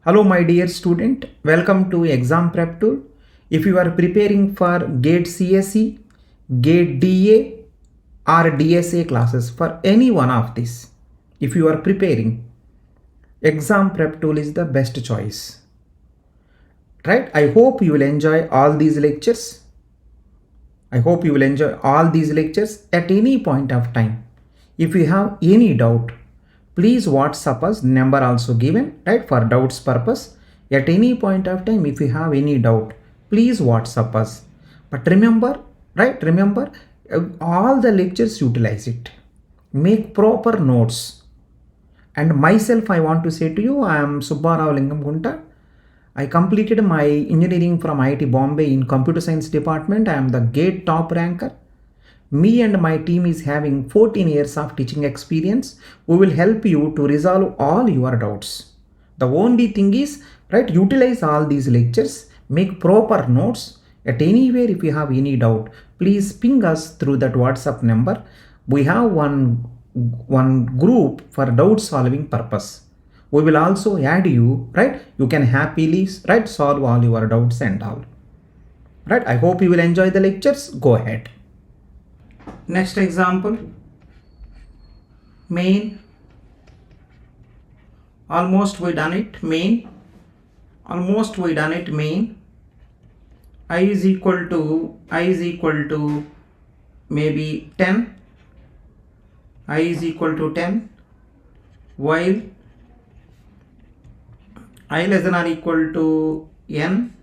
Hello my dear student, welcome to exam prep tool. If you are preparing for GATE CSE, GATE DA or DSA classes for any one of these, if you are preparing, exam prep tool is the best choice. Right? I hope you will enjoy all these lectures. I hope you will enjoy all these lectures at any point of time. If you have any doubt, please WhatsApp us, number also given, right, for doubts purpose. At any point of time, if you have any doubt, please WhatsApp us. But remember, right, remember, all the lectures utilize it. Make proper notes. And myself, I want to say to you, I am Subbarao Lingam Gunta. I completed my engineering from IIT Bombay in computer science department. I am the GATE top ranker. Me and my team is having 14 years of teaching experience. We will help you to resolve all your doubts. The only thing is, right, utilize all these lectures, make proper notes. At anywhere, if you have any doubt, please ping us through that WhatsApp number. We have one group for doubt solving purpose. We will also add you, right? You can happily, right, solve all your doubts and all. Right? I hope you will enjoy the lectures. Go ahead. Next example, main, almost we done it, main, almost we done it, main, I is equal to maybe 10, I is equal to 10, while I less than or equal to n,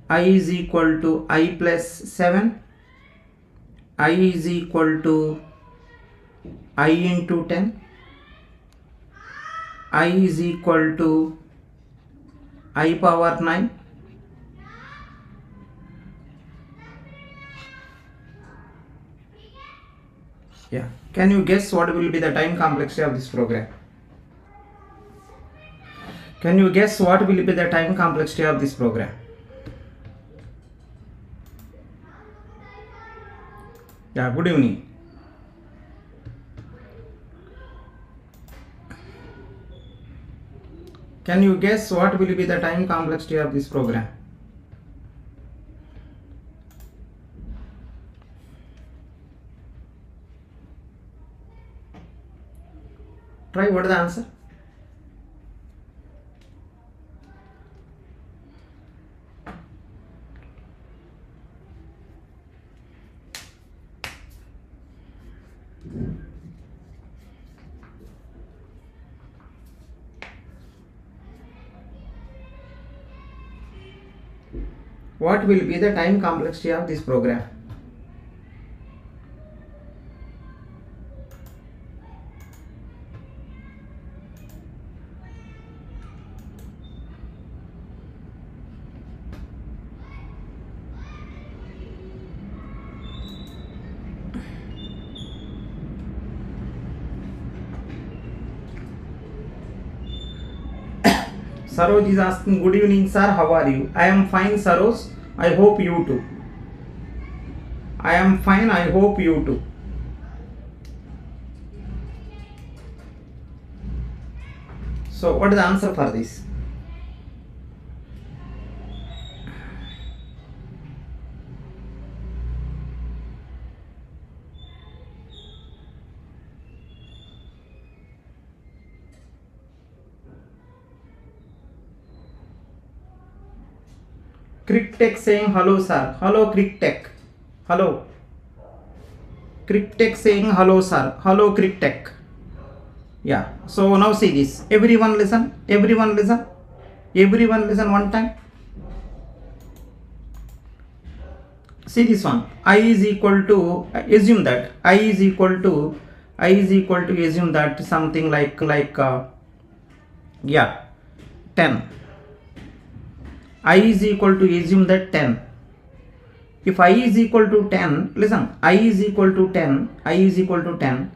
I is equal to I plus 7, I is equal to I into 10, I is equal to I power 9, yeah. Can you guess what will be the time complexity of this program? Can you guess what will be the time complexity of this program? Yeah, good evening. Can you guess what will be the time complexity of this program? Try, what is the answer? What will be the time complexity of this program? Saroj is asking, good evening sir, how are you? I am fine Saroj, I hope you too. I am fine, I hope you too. So what is the answer for this? Cryptech saying hello sir. Hello Cryptech. Hello. Cryptech saying hello sir. Hello Cryptech. Yeah. So now see this. Everyone listen. Everyone listen. Everyone listen one time. See this one. I is equal to, assume that I is equal to assume that something like yeah, 10. I is equal to, assume that 10. If I is equal to 10, listen, I is equal to 10, I is equal to 10,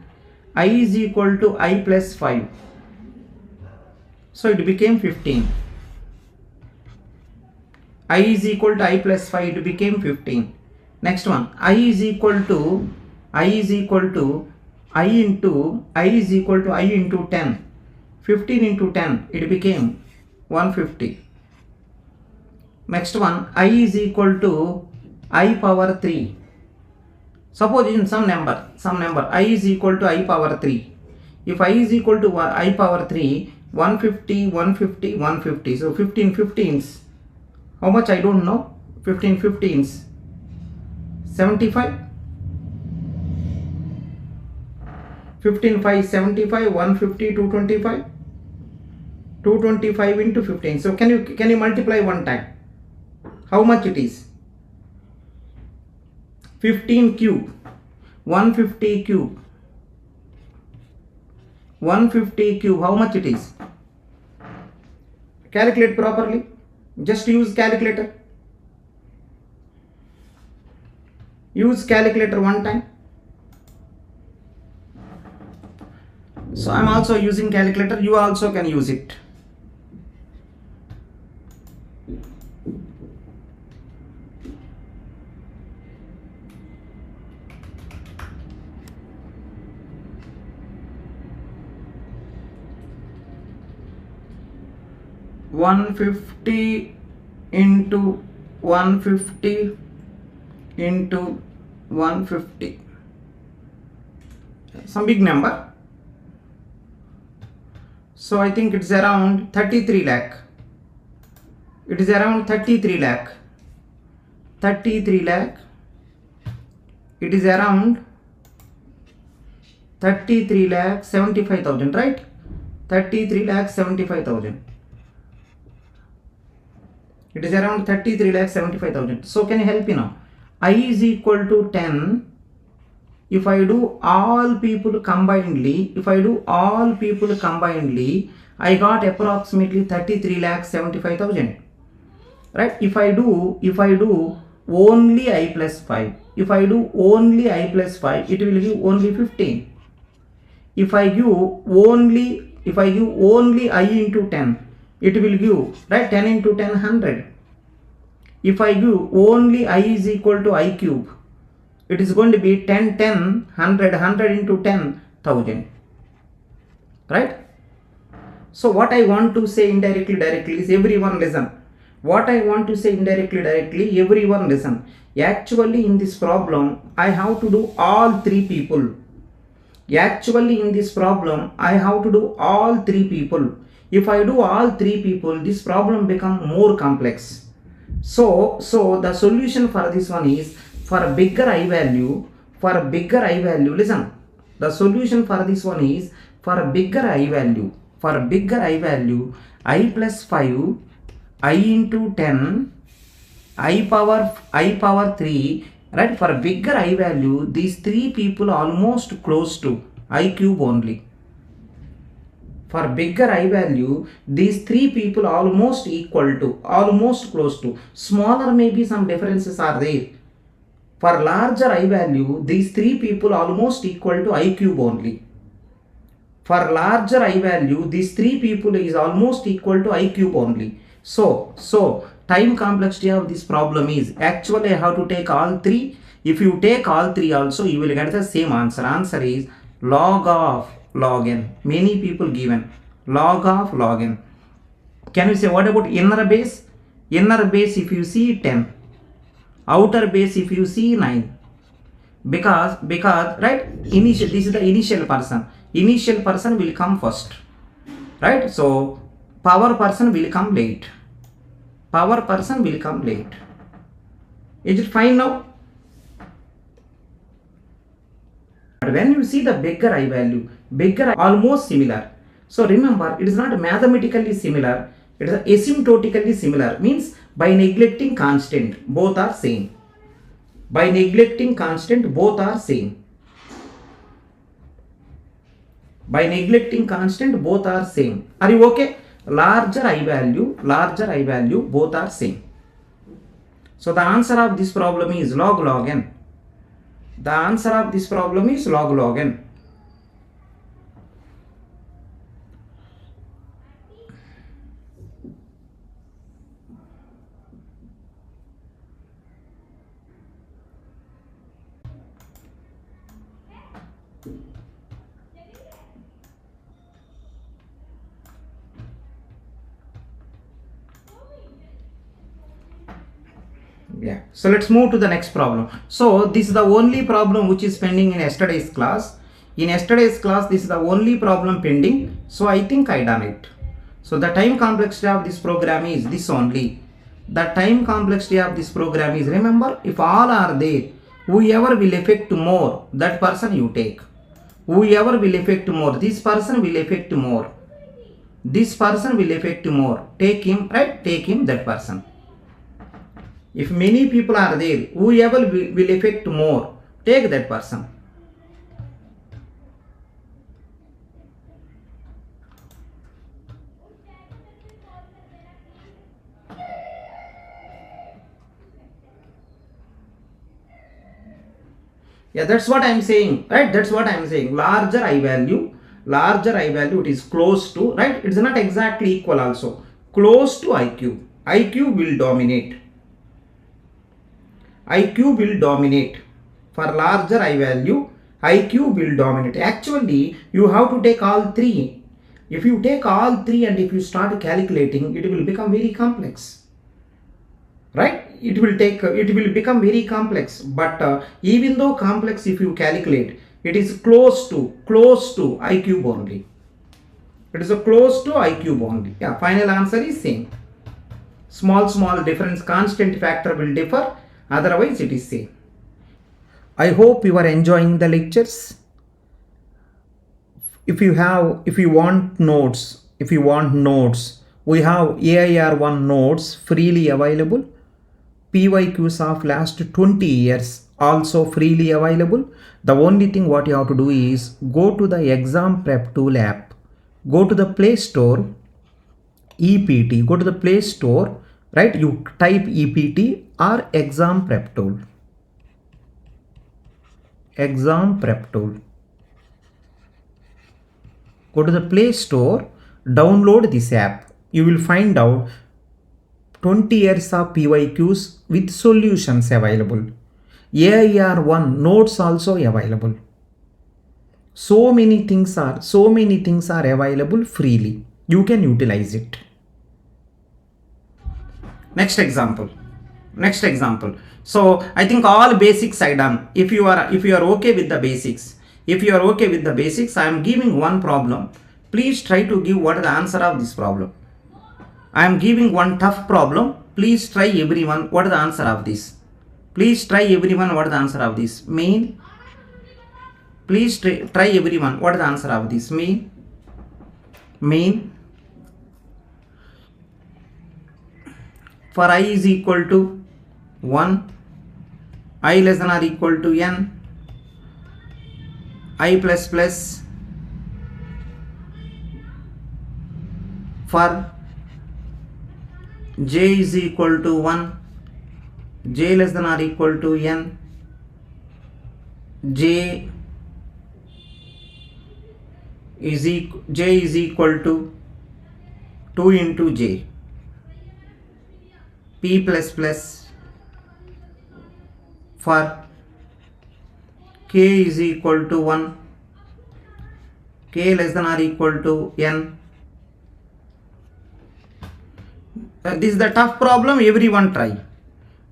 I is equal to I plus 5. So it became 15. I is equal to I plus 5, it became 15. Next one, I is equal to I is equal to I into 10. 15 into 10, it became 150. Next one, I is equal to I power 3. Suppose in some number I is equal to I power 3. If I is equal to I power 3, 150, 150, 150. So 15 15s. How much I don't know. 15 15s. 75. 15 5 75, 150, 225. 225 into 15. So can you multiply one time? How much it is? 15 cube. 150 cube. 150 cube. How much it is? Calculate properly. Just use calculator. Use calculator one time. So I am also using calculator. You also can use it. $150 into 150 into 150. Some big number. So I think it's around 33 lakh. It is around 33 lakh. 33 lakh. It is around 33 lakh 75,000, right? 33 lakh 75,000. It is around 33 lakh 75,000. So can you help me now? I is equal to 10. If I do all people combinedly, I got approximately 33 lakh 75,000. Right? If I do only I plus 5, it will give only 15. If I give only I into 10, it will give, right, 10 into 10 100. If I give only I is equal to I cube, it is going to be 10 10 100 100 into 10 1000, right? So what I want to say directly is, everyone listen. What I want to say directly, everyone listen. Actually in this problem I have to do all three people. If I do all three people, this problem become more complex. So the solution for this one is, for a bigger I value, listen. The solution for this one is, for a bigger I value, I plus 5, I into 10, I power 3, right? For a bigger I value, these three people almost close to I cube only. For bigger I value, these three people almost close to. Smaller maybe some differences are there. For larger I value, these three people almost equal to I cube only. For larger I value, these three people is almost equal to I cube only. So time complexity of this problem is, actually I have to take all three. If you take all three also, you will get the same answer. Answer is log of log n. Many people given log of log n. Can you say what about inner base? Inner base if you see 10, outer base if you see 9. Because right, this is the initial person. Initial person will come first, right? So power person will come late. Is it fine now? When you see the bigger I value, almost similar. So remember, it is not mathematically similar, it is asymptotically similar. Means by neglecting constant, both are same. Are you okay? Larger I value, both are same. So the answer of this problem is log n. Yeah, so let's move to the next problem. So this is the only problem which is pending in yesterday's class. In yesterday's class, this is the only problem pending. So I think I done it. So the time complexity of this program is this only. The time complexity of this program is, remember, if all are there, whoever will affect more, that person you take. Whoever will affect more, this person will affect more. This person will affect more. Take him, right? Take him, that person. If many people are there, whoever will affect more, take that person. Yeah, that's what I am saying, right? That's what I am saying. Larger I value, it is close to, right? It's not exactly equal also. Close to IQ. IQ will dominate. IQ will dominate. For larger I value, IQ will dominate. Actually, you have to take all three. If you take all three and if you start calculating, it will become very complex. Right? It will become very complex. But even though complex, if you calculate, it is close to IQ only. It is a close to IQ only. Yeah, final answer is same. Small difference, constant factor will differ. Otherwise, it is same. I hope you are enjoying the lectures. If you want notes, we have AIR1 notes freely available. PYQs of last 20 years also freely available. The only thing what you have to do is go to the exam prep tool app, go to the Play Store, EPT, go to the Play Store, right? You type EPT or exam prep tool. Exam prep tool. Go to the Play Store, download this app. You will find out 20 years of PYQs with solutions available. AIR1 notes also available. So many things are available freely. You can utilize it. Next example. So I think all basics I done. If you are okay with the basics, I am giving one problem. Please try to give what is the answer of this problem. I am giving one tough problem. Please try everyone what is the answer of this. Please try everyone what is the answer of this. Mean. Please try everyone what is the answer of this. Mean. For I is equal to 1, I less than or equal to n, I plus plus, for j is equal to 1, j less than or equal to n, j is equal to 2 into j, p plus plus, for k is equal to 1, k less than or equal to n. This is the tough problem, everyone try.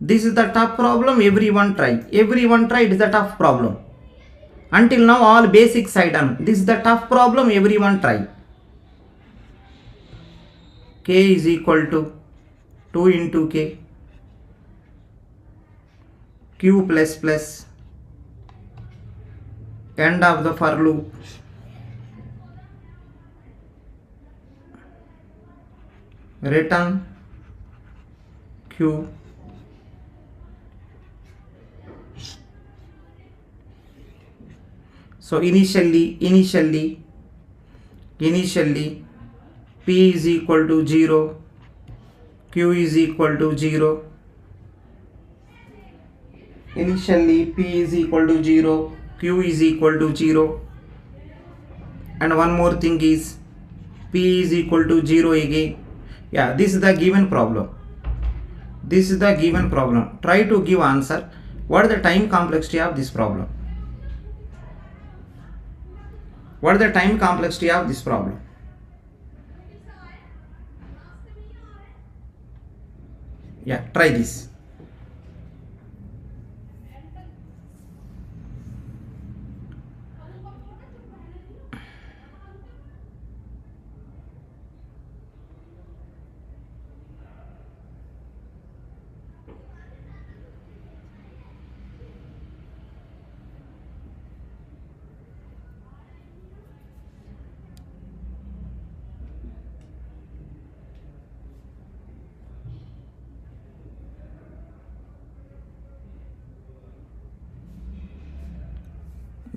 It is the tough problem, everyone try. It is the tough problem. Until now all basics I done. This is the tough problem, everyone try. K is equal to 2 into k, q plus plus, end of the for loop, return q, so initially p is equal to 0, q is equal to 0. Initially p is equal to 0, q is equal to 0, and one more thing is p is equal to 0 again. Yeah, this is the given problem. Try to give answer. What is the time complexity of this problem? Yeah, try this.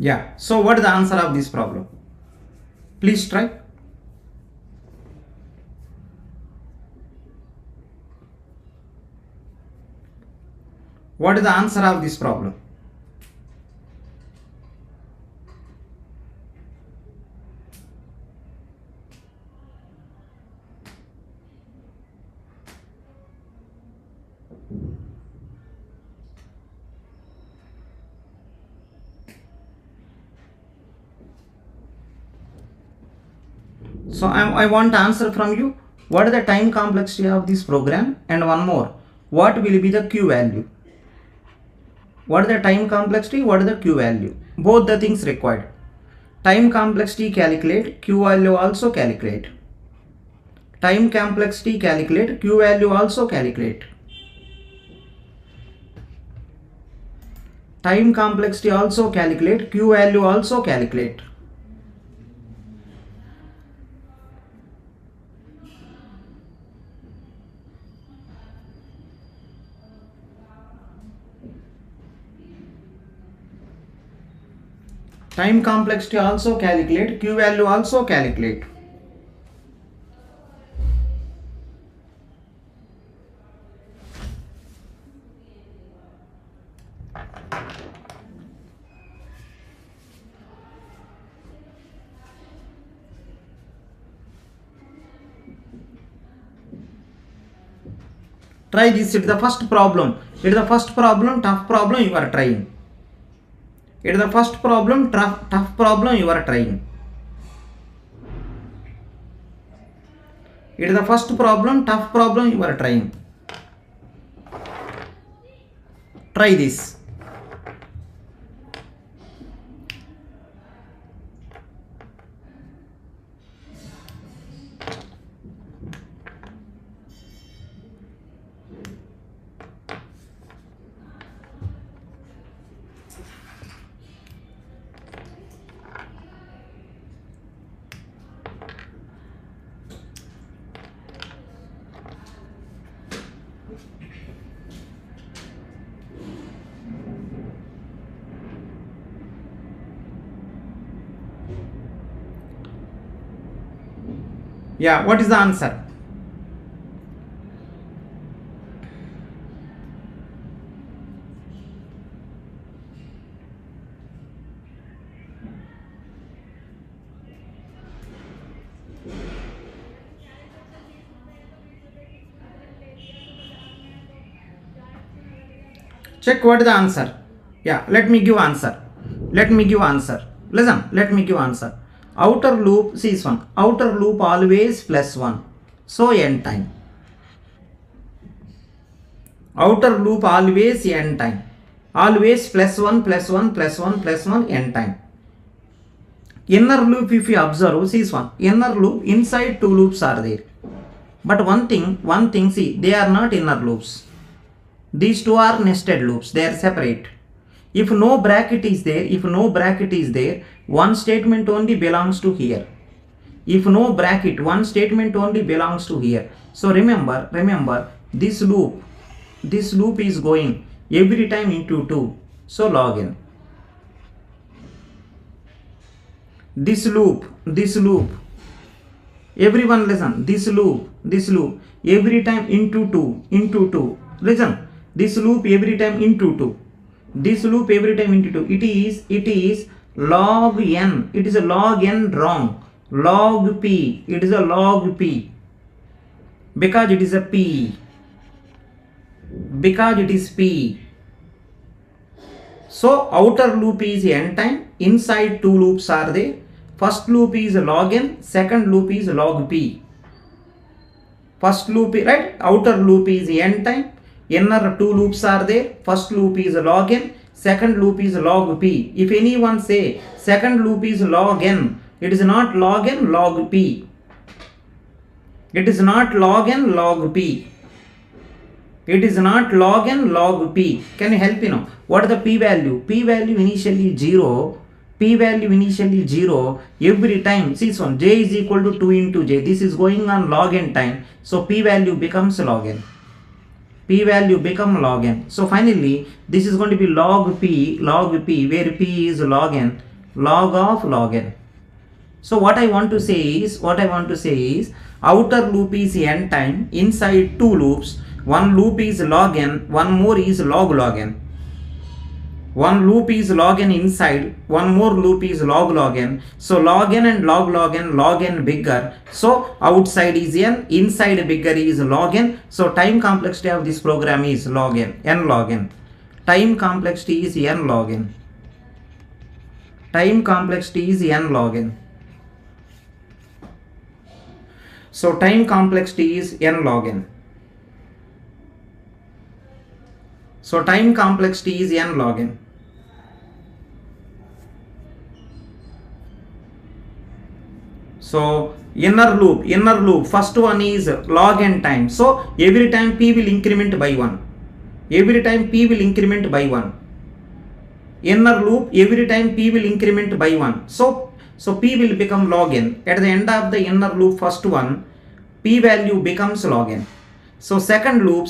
Yeah, so what is the answer of this problem? Please try. What is the answer of this problem? So I want answer from you. What is the time complexity of this program? And one more, what will be the Q value? What is the time complexity? What is the Q value? Both the things required. Time complexity calculate, Q value also calculate. Time complexity calculate, Q value also calculate. Time complexity also calculate, Q value also calculate. Time complexity also calculate, Q value also calculate. Try this. It is the first problem. It is the first problem, tough problem you are trying. It is the first problem, tough problem you are trying. It is the first problem, tough problem you are trying. Try this. Yeah, what is the answer? Check what is the answer. Yeah, let me give answer. Listen, let me give answer. Outer loop, see this one. Outer loop always plus 1. So n time. Outer loop always n time. Always plus 1, plus 1, plus 1, plus 1 n time. Inner loop, if you observe, see this one. Inner loop, inside two loops are there. But one thing, see, they are not inner loops. These two are nested loops. They are separate. If no bracket is there, one statement only belongs to here. If no bracket, one statement only belongs to here. So remember, this loop is going every time into 2. So log n. This loop, everyone listen, this loop, every time into 2. Listen, this loop every time into 2. It is log n. It is a log n wrong. Log p. It is a log p. Because it is a p. Because it is p. So outer loop is n time. Inside two loops are there. First loop is log n. Second loop is log p. First loop, right? Outer loop is n time. Inner two loops are there. First loop is log n. Second loop is log p. If anyone say second loop is log n, it is not log n, log p. It is not log n, log p. It is not log n, log p. Can you help me now? What is the p value? P value initially 0. P value initially 0. Every time, see this one, j is equal to 2 into j. This is going on log n time. So p value becomes log n. P value become log n. So finally, this is going to be log p, where p is log n. log of log n. So what I want to say is outer loop is n time, inside two loops, one loop is log n, one more is log n. One loop is log n inside, one more loop is log n. So log n and log n bigger. So outside is n, inside bigger is log n. So time complexity of this program is log n log n. Time complexity is n log n. Time complexity is n log n. So time complexity is n log n. So time complexity is n log n. So inner loop, first one is log n time. So every time p will increment by 1. Every time p will increment by 1. Inner loop, every time p will increment by 1. So p will become log n. At the end of the inner loop, first one, p value becomes log n. So second loop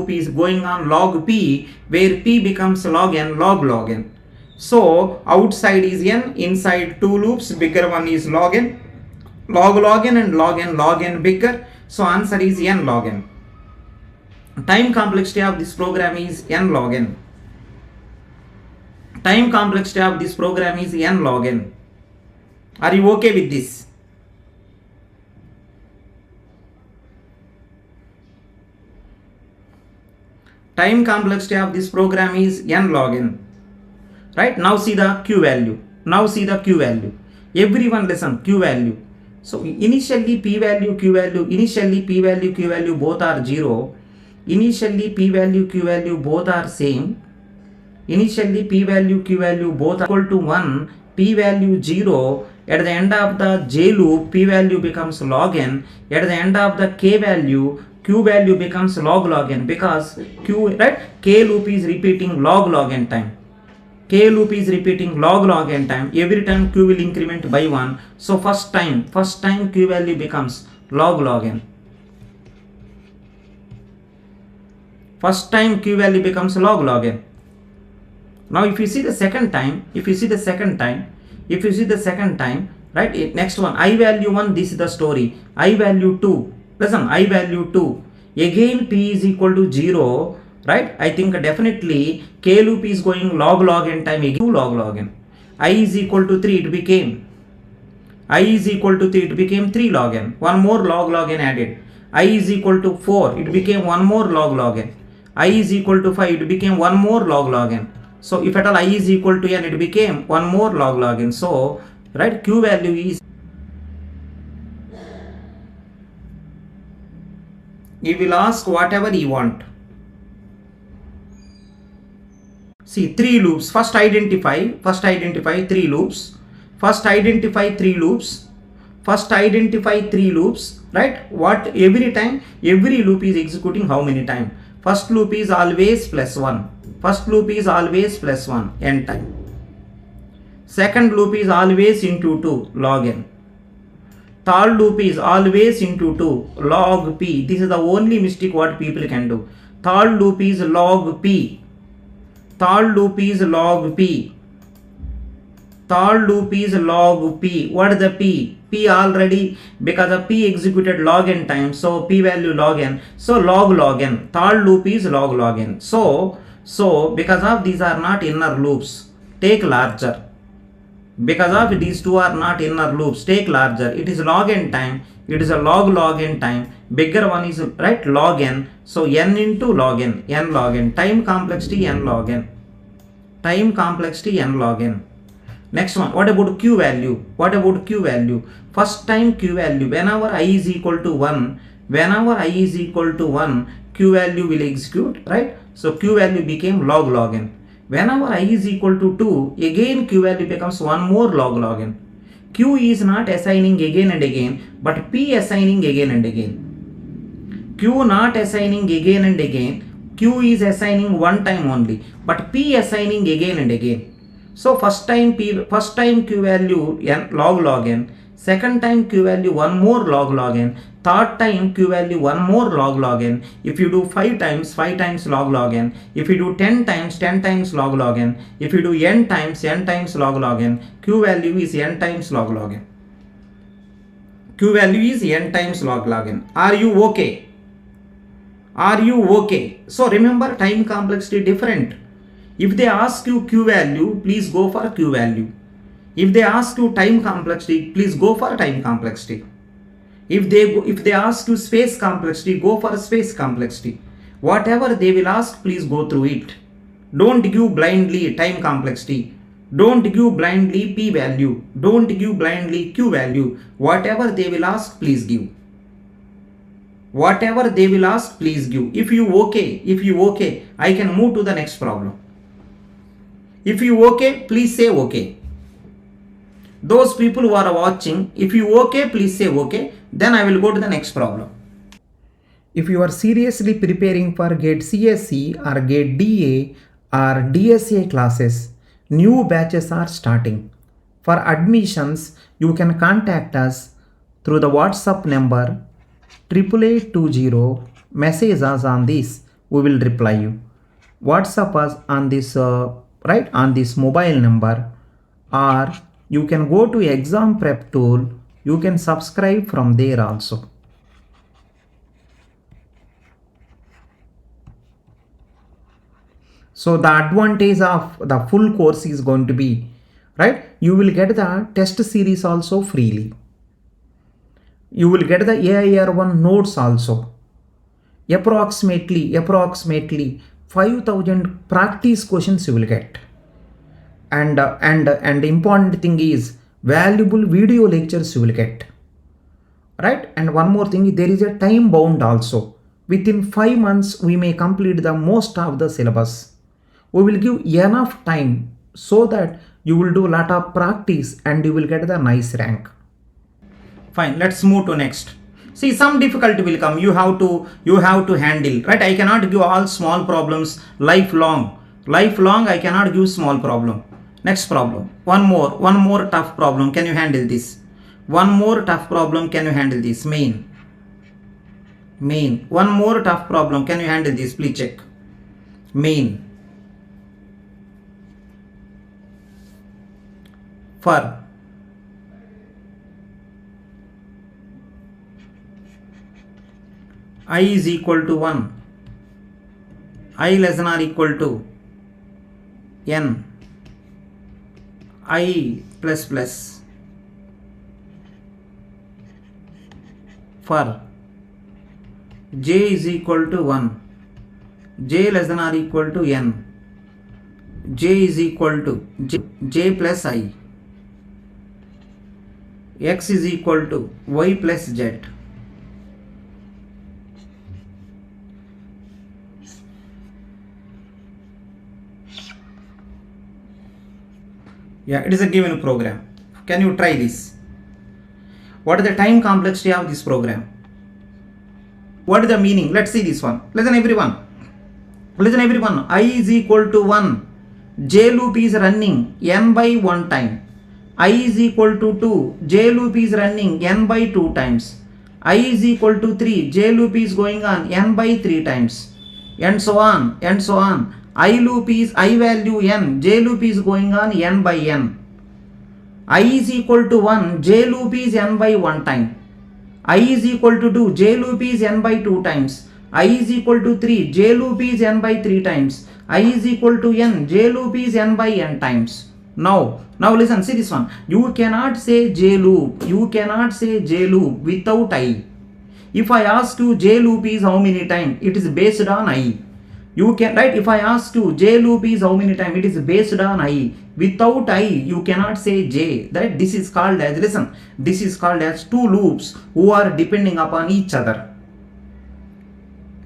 is going on log p, where p becomes log n, log n. So outside is n, inside two loops, bigger one is log n, log n and log n bigger. So answer is n log n. Time complexity of this program is n log n. Time complexity of this program is n log n. Are you okay with this? Time complexity of this program is n log n. Right? Now see the q value. Everyone listen, q value. So initially p value, q value both are 0. Initially p value, q value both are same. Initially p value, q value both are equal to 1. P value 0. At the end of the j loop, p value becomes log n. At the end of the k value, q value becomes log n, because k loop is repeating log n time. K loop is repeating log n time. Every time q will increment by 1. So first time q value becomes log n. First time q value becomes log n. Now if you see the second time, right? Next one, I value 1, this is the story. I value 2. Listen, I value 2. Again p is equal to 0. Right? I think definitely k loop is going log n time, again 2 log n. I is equal to 3, it became 3 log n. One more log n added. I is equal to 4, it became one more log n. I is equal to 5, it became one more log n. So if at all I is equal to n, it became one more log n. So right, q value is, you will ask whatever you want. See, 3 loops. First identify 3 loops. First identify 3 loops. Right? What every time, every loop is executing how many times? First loop is always plus 1. N time. Second loop is always into 2, log n. Third loop is always into 2, log p. This is the only mistake what people can do. Third loop is log p. What is the p? P already, because the p executed log n time, so p value log n. So log n. Third loop is log n. So because of these are not inner loops, take larger. Because of these two are not inner loops, take larger. It is log n time. It is a log n time. Bigger one is right log n. So n into log n. N log n. Time complexity n log n. Next one. What about q value? First time q value. Whenever I is equal to 1, q value will execute. Right. So q value became log n. Whenever I is equal to 2, again q value becomes one more log n. Q is not assigning again and again, but p assigning again and again. Q not assigning again and again. Q is assigning one time only, but p assigning again and again. So first time q value n log n. Second time q value 1 more log n. Third time q value 1 more log n. If you do 5 times log n. If you do 10 times log n. If you do n times log n. Q value is n times log n. Q value is n times log n. Are you okay? Are you okay? So remember, time complexity different. If they ask you q value, please go for q value. If they ask you time complexity, please go for time complexity. If they ask you space complexity, go for space complexity. Whatever they will ask, please go through it. Don't give blindly time complexity. Don't give blindly p value. Don't give blindly q value. Whatever they will ask, please give. Whatever they will ask, please give. If you okay, I can move to the next problem. If you okay, please say okay. Those people who are watching, if you okay, please say okay. Then I will go to the next problem. If you are seriously preparing for GATE CSE or GATE DA or DSA classes, new batches are starting. For admissions, you can contact us through the WhatsApp number 88820. Message us on this. We will reply you. WhatsApp us on this on this mobile number, or you can go to exam prep tool. You can subscribe from there also. So the advantage of the full course is going to be, right, you will get the test series also freely. You will get the AIR1 notes also. Approximately 5,000 practice questions you will get. And important thing is valuable video lectures you will get. Right? And one more thing, there is a time bound also. Within 5 months, we may complete the most of the syllabus. We will give enough time so that you will do a lot of practice and you will get the nice rank. Fine, let's move to next. See, some difficulty will come. You have to handle, right? I cannot give all small problems lifelong. I cannot give small problem. Next problem. One more tough problem. Can you handle this? One more tough problem. Can you handle this? Main. One more tough problem. Can you handle this? Please check. Main. For I is equal to 1, I less than or equal to n, I plus plus. For j is equal to 1, j less than or equal to n, j is equal to j plus I, x is equal to y plus z. Yeah, it is a given program. Can you try this? What is the time complexity of this program? What is the meaning? Let's see this one. Listen everyone. I is equal to 1. J loop is running n by 1 time. I is equal to 2. J loop is running n by 2 times. I is equal to 3. J loop is going on n by 3 times. And so on. I loop is I value n, j loop is going on n by n. I is equal to 1, j loop is n by 1 time. I is equal to 2, j loop is n by 2 times. I is equal to 3, j loop is n by 3 times. I is equal to n, j loop is n by n times. Now listen, see this one. You cannot say j loop without I. If I ask you j loop is how many times, it is based on I. You can write, if I ask you j loop is how many times, it is based on I. Without I, you cannot say j. That this is called as, listen, this is called as two loops who are depending upon each other.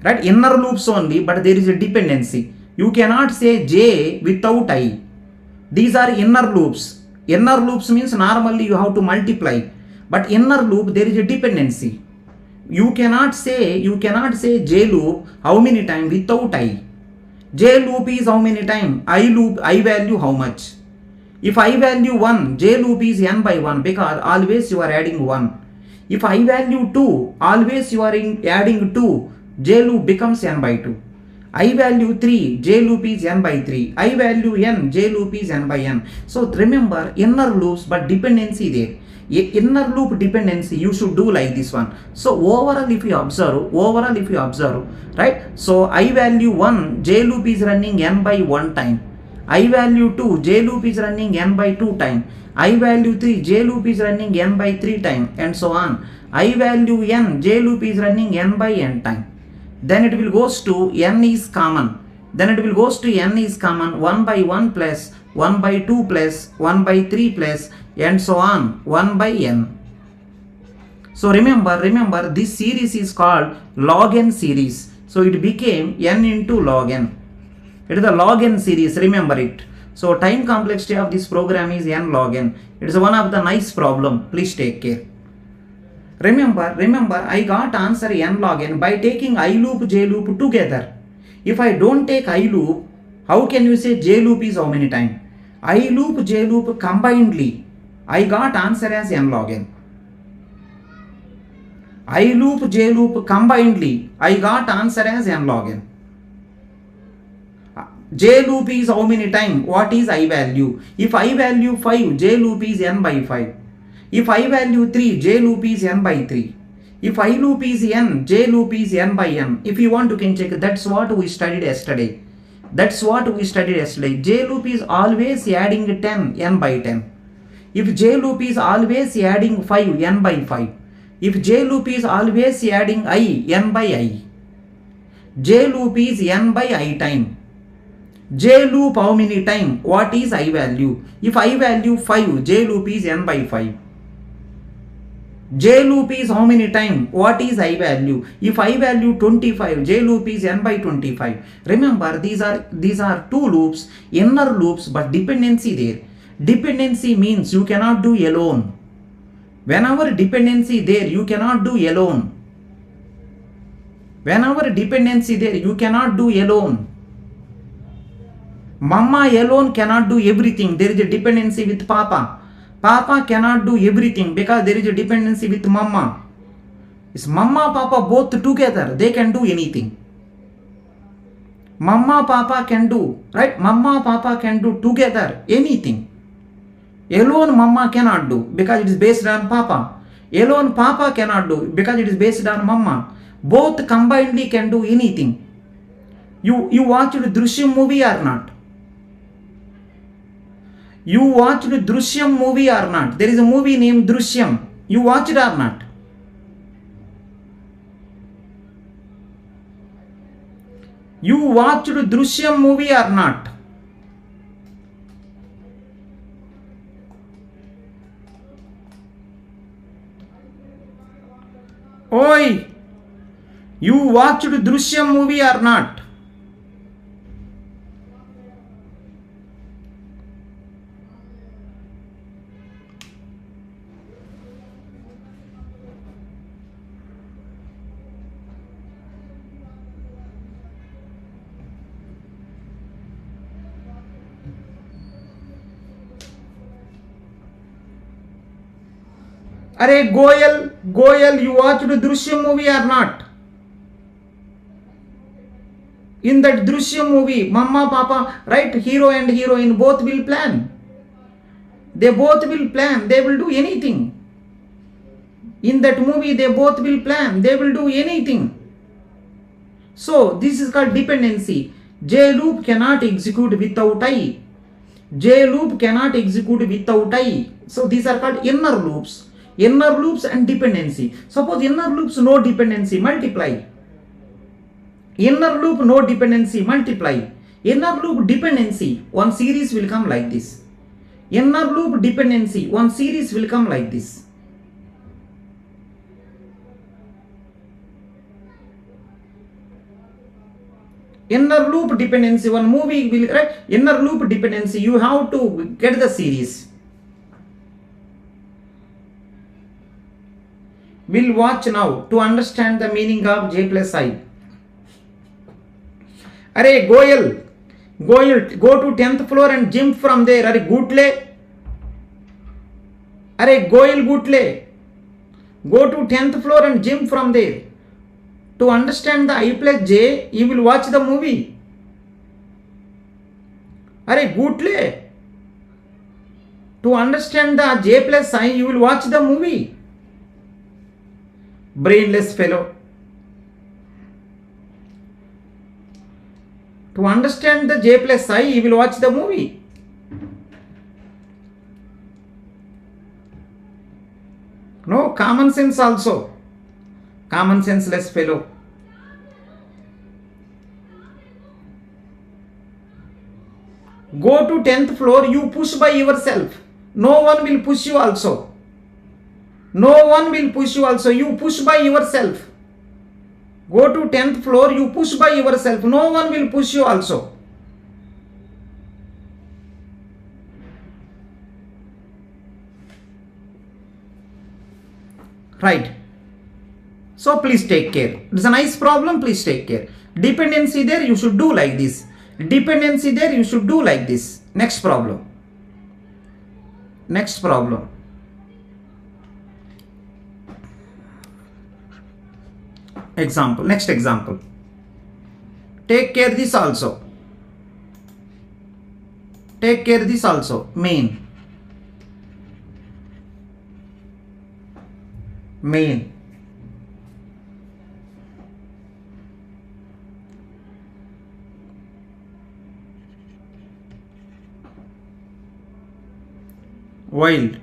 Right? Inner loops only, but there is a dependency. You cannot say j without I. These are inner loops. Inner loops means normally you have to multiply. But inner loop, there is a dependency. You cannot say j loop how many times without I. J loop is how many times, I loop, I value how much. If I value 1, j loop is n by 1 because always you are adding 1. If I value 2, always you are adding 2, j loop becomes n by 2. I value 3, j loop is n by 3. I value n, j loop is n by n. So remember inner loops but dependency there. Inner loop dependency you should do like this one. So overall if you observe, right? So I value 1, j loop is running n by 1 time. I value 2, j loop is running n by 2 time. I value 3, j loop is running n by 3 time, and so on. I value n, j loop is running n by n time. Then it will goes to n is common. Then it will goes to n is common 1 by 1 plus 1 by 2 plus 1 by 3 plus and so on 1 by n. So remember this series is called log n series. So it became n into log n. It is the log n series, remember it. So time complexity of this program is n log n. It is one of the nice problem. Please take care. Remember I got answer n log n by taking I loop, j loop together. If I don't take I loop, how can you say j loop is how many time? I loop, j loop combinedly, I got answer as n log n. I loop, j loop combinedly, I got answer as n log n. J loop is how many time? What is I value? If I value 5, j loop is n by 5. If I value 3, j loop is n by 3. If I loop is n, j loop is n by n. If you want, you can check. That's what we studied yesterday. J loop is always adding 10, n by 10. If j loop is always adding 5, n by 5. If j loop is always adding I, n by I. J loop is n by I time. J loop how many time? What is I value? If I value 5, j loop is n by 5. J loop is how many time? What is I value? If I value 25, j loop is n by 25. Remember these are two loops, inner loops but dependency there. Dependency means you cannot do alone. Whenever dependency there, you cannot do alone. Whenever dependency there, you cannot do alone. Mama alone cannot do everything. There is a dependency with Papa. Papa cannot do everything because there is a dependency with Mama. It's Mama, Papa both together. They can do anything. Mama, Papa can do, right? Mama, Papa can do together anything. Alone Mama cannot do because it is based on Papa. Alone Papa cannot do because it is based on Mama. Both combinedly can do anything. You watched Drishyam movie or not? You watched Drishyam movie or not? There is a movie named Drishyam. You watched it or not? You watched Drishyam movie or not? Oi! You watched Drishyam movie or not? Arey Goyal, you watched Drishyam movie or not? In that Drishyam movie, Mama, Papa, right, hero and heroine both will plan. They both will plan. They will do anything. In that movie, they both will plan. They will do anything. So, this is called dependency. J loop cannot execute without I. J loop cannot execute without I. So, these are called inner loops. Inner loops and dependency. Suppose inner loops no dependency, multiply. Inner loop no dependency, multiply. Inner loop dependency, one series will come like this. Inner loop dependency, one series will come like this. Inner loop dependency, one movie will, right? Inner loop dependency, you have to get the series. We'll watch now to understand the meaning of j plus I. Arey Goyal, go to 10th floor and jump from there. Arey Gootle, अरे Goyal Gutle, go to 10th floor and jump from there. To understand the I plus J, you will watch the movie. अरे Gutle, to understand the J plus I, you will watch the movie. Brainless fellow. To understand the J plus I, you will watch the movie. No, common sense also. Common senseless fellow. Go to 10th floor, you push by yourself. No one will push you also. No one will push you also. You push by yourself. Go to 10th floor, you push by yourself. No one will push you also. Right. So please take care. It's a nice problem. Please take care. Dependency there, you should do like this. Dependency there, you should do like this. Next problem. Next problem. Example. Next example. Take care this also. Take care this also. Main. Main. Wild.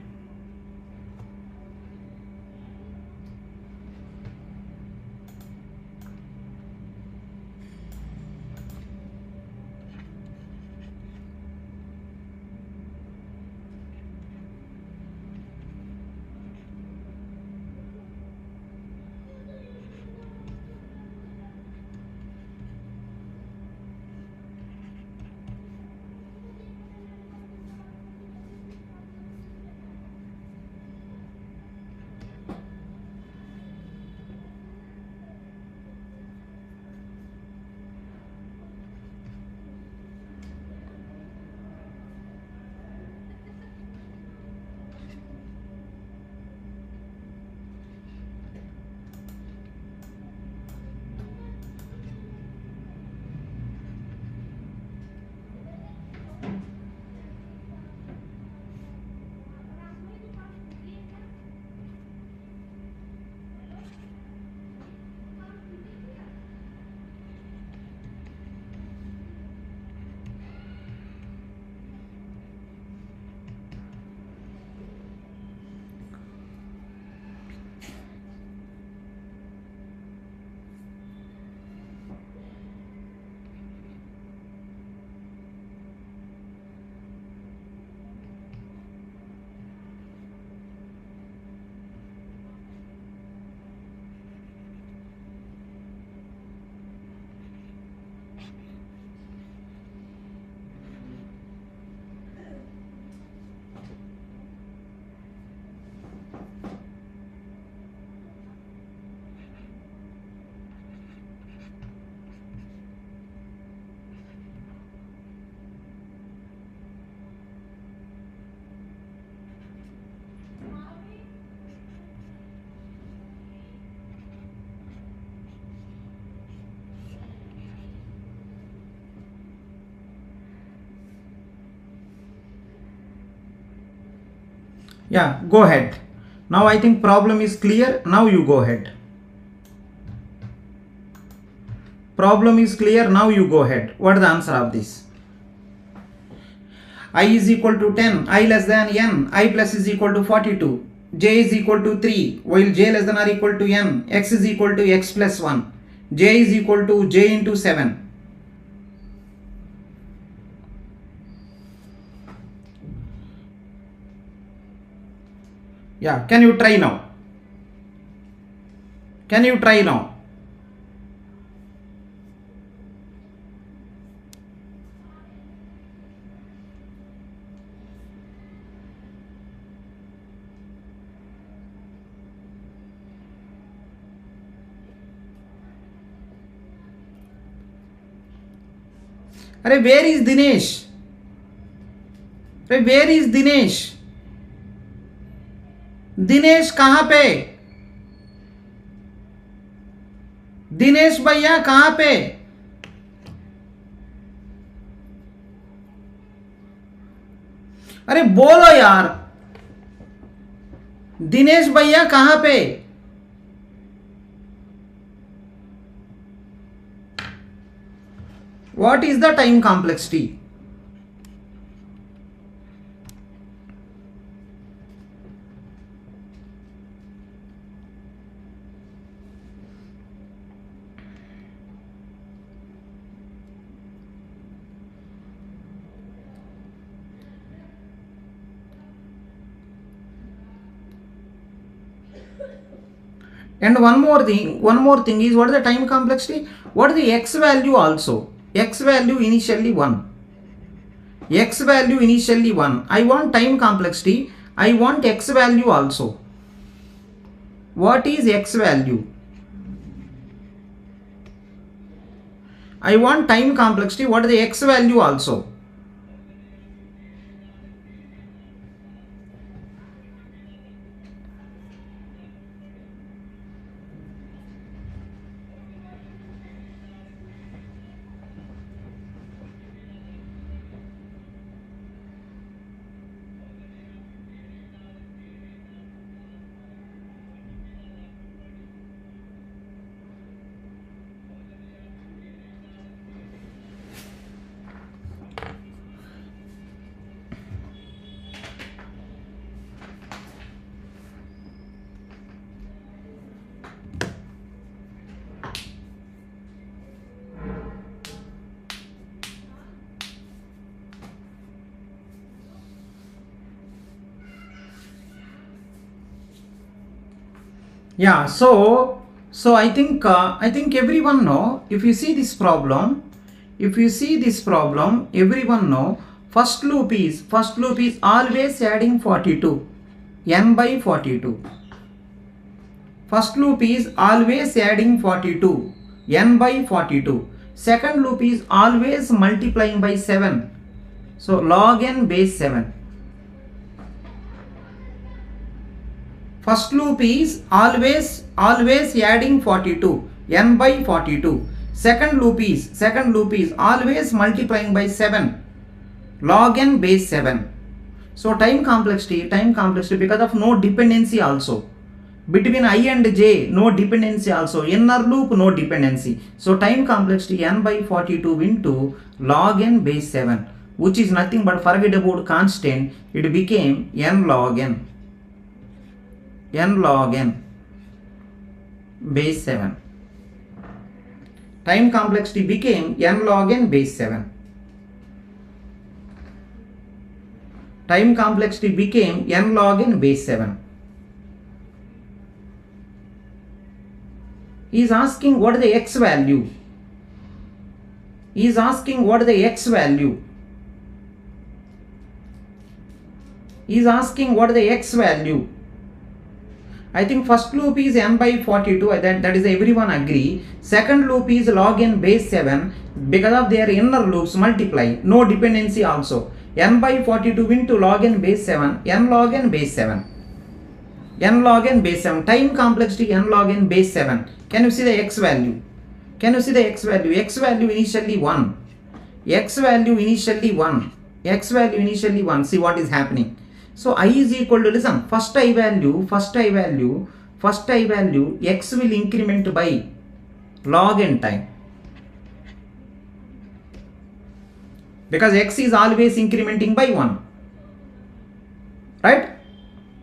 Yeah, go ahead. Now I think problem is clear. Now you go ahead. Problem is clear. Now you go ahead. What is the answer of this? I is equal to 10, I less than n, I plus is equal to 42, j is equal to 3, while j less than or equal to n, x is equal to x plus 1, j is equal to j into 7. Yeah, can you try now? Can you try now? अरे where is Dinesh? अरे where is Dinesh? Dinesh कहां पे? दिनेश भैया कहां पे? अरे बोलो यार, दिनेश भैया कहां पे? What is the time complexity? And one more thing is, what is the time complexity? What is the x value also? X value initially 1. X value initially 1. I want time complexity. I want x value also. What is x value? I want time complexity. What is the x value also? Yeah, so I think everyone know, if you see this problem, everyone know first loop is always adding 42, n by 42. First loop is always adding 42, n by 42. Second loop is always multiplying by 7, so log n base 7. First loop is always adding 42, n by 42. Second loop is always multiplying by 7, log n base 7. So time complexity because of no dependency also. Between I and j, no dependency also. Inner loop, no dependency. So time complexity n by 42 into log n base 7, which is nothing but, forget about constant, it became n log n base 7. Time complexity became n log n base 7. Time complexity became n log n base 7. He is asking what is the x value. I think first loop is n by 42, that is everyone agree. Second loop is log n base 7, because of their inner loops multiply, no dependency also. N by 42 into log n base 7, n log n base 7. Time complexity n log n base 7. Can you see the x value? X value initially 1. X value initially 1. See what is happening. So I is equal to, listen, first I value, x will increment by log n time. Because x is always incrementing by 1. Right?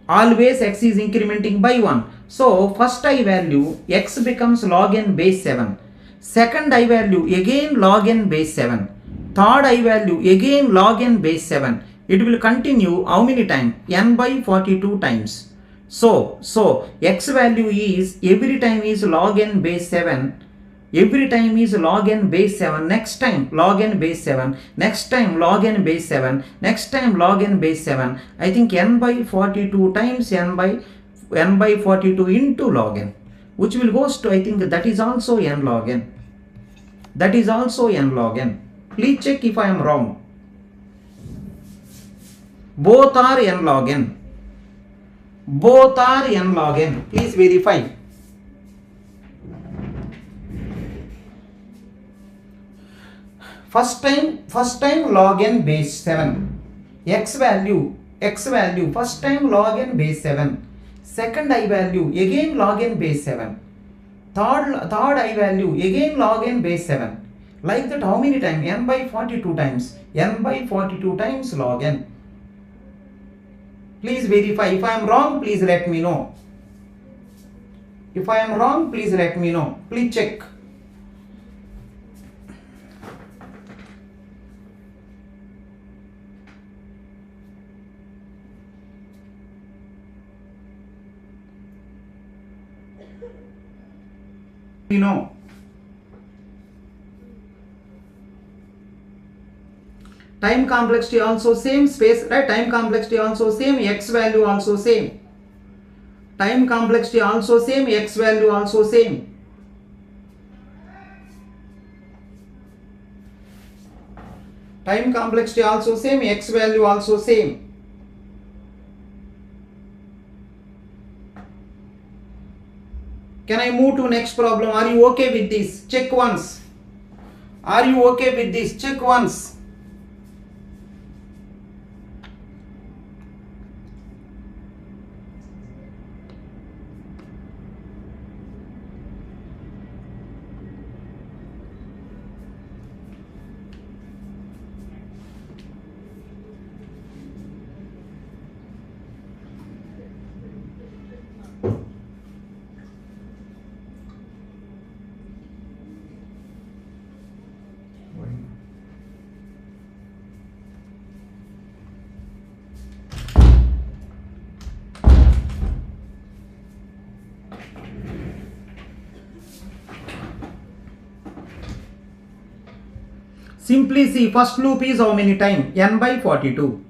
Always x is incrementing by 1. So first I value, x becomes log n base 7. Second I value, again log n base 7. Third I value, again log n base 7. It will continue how many times? N by 42 times. So x value is every time is log n base 7. Every time is log n base 7. Next time log n base 7. Next time log n base 7. Next time log n base 7. I think n by 42 times n by 42 into log n, which will goes to, I think that is also n log n. Please check if I am wrong. Both are n log n. Both are n log n. Please verify. First time log n base 7. X value, first time log n base 7. Second I value, again log n base 7. Third I value, again log n base 7. Like that, how many times? N by 42 times. N by 42 times log n. Please verify. If I am wrong, please let me know. If I am wrong, please let me know. Please check. You know. Time complexity also same, space, right? Time complexity also same, x value also same. Time complexity also same, x value also same. Time complexity also same, x value also same. Can I move to next problem? Are you okay with this? Check once. Are you okay with this? Check once. Simply see, first loop is how many time? N by 42.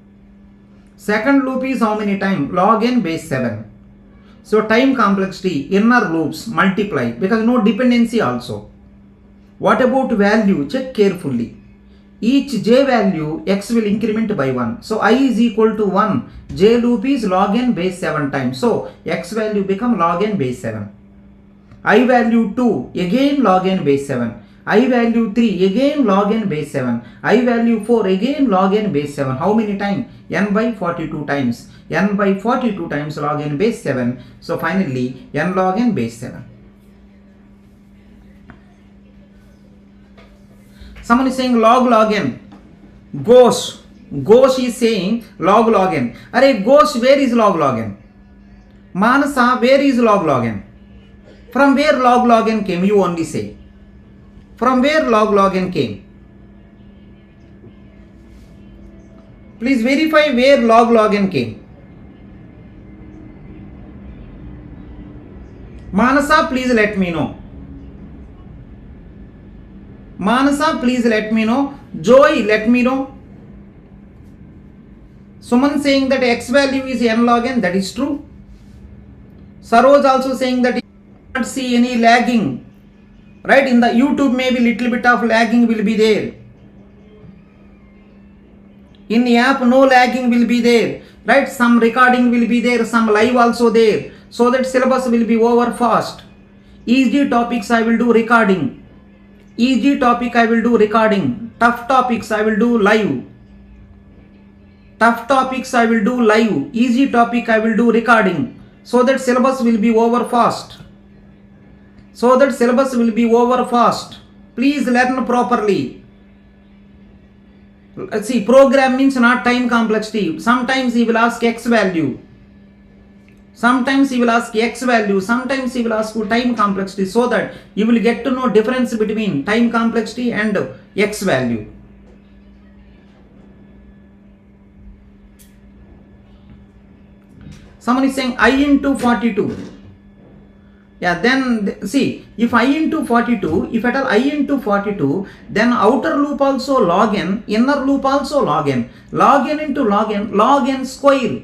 Second loop is how many time? Log n base 7. So time complexity, inner loops multiply because no dependency also. What about value? Check carefully. Each j value x will increment by 1. So I is equal to 1. J loop is log n base 7 times. So x value become log n base 7. I value 2, again log n base 7. I value 3, again log n base 7. I value 4, again log n base 7. How many times? N by 42 times. N by 42 times log n base 7. So finally, n log n base 7. Someone is saying log n. Ghosh is saying log n. Arey Ghosh, where is log n? Manasa, where is log n? From where log n came? You only say. From where log n came? Please verify where log n came. Manasa, please let me know. Manasa, please let me know. Joy, let me know. Suman saying that x value is n log n. That is true. Saroj also saying that you cannot see any lagging. Right, in the YouTube maybe little bit of lagging will be there. In the app no lagging will be there. Right, some recording will be there, some live also there. So that syllabus will be over fast. Easy topics I will do recording. Easy topic I will do recording. Tough topics I will do live. Tough topics I will do live. Easy topic I will do recording. So that syllabus will be over fast. So that syllabus will be over fast. Please learn properly. Let's see, program means not time complexity. Sometimes he will ask x value. Sometimes he will ask x value. Sometimes he will ask you time complexity, so that you will get to know difference between time complexity and x value. Someone is saying I into 42. Yeah, then see, if I into 42, if at all I into 42, then outer loop also log n, inner loop also log n. Log n into log n square.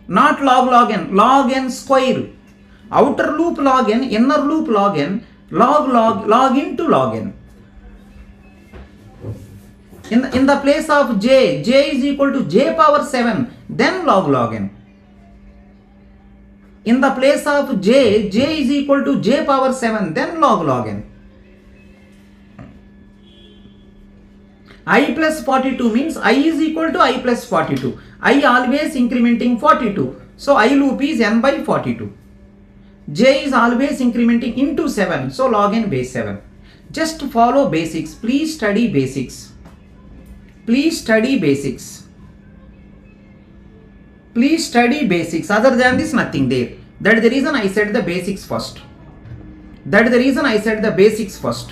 Not log n, log n square. Outer loop log n, inner loop log n, log into log n. In the place of j is equal to j power 7, then log n. In the place of j is equal to j power 7, then log n. I plus 42 means I is equal to I plus 42. I always incrementing 42. So I loop is n by 42. J is always incrementing into 7. So log n base 7. Just follow basics. Please study basics. Please study basics. Please study basics. Other than this, nothing there. That's the reason I said the basics first. That's the reason I said the basics first.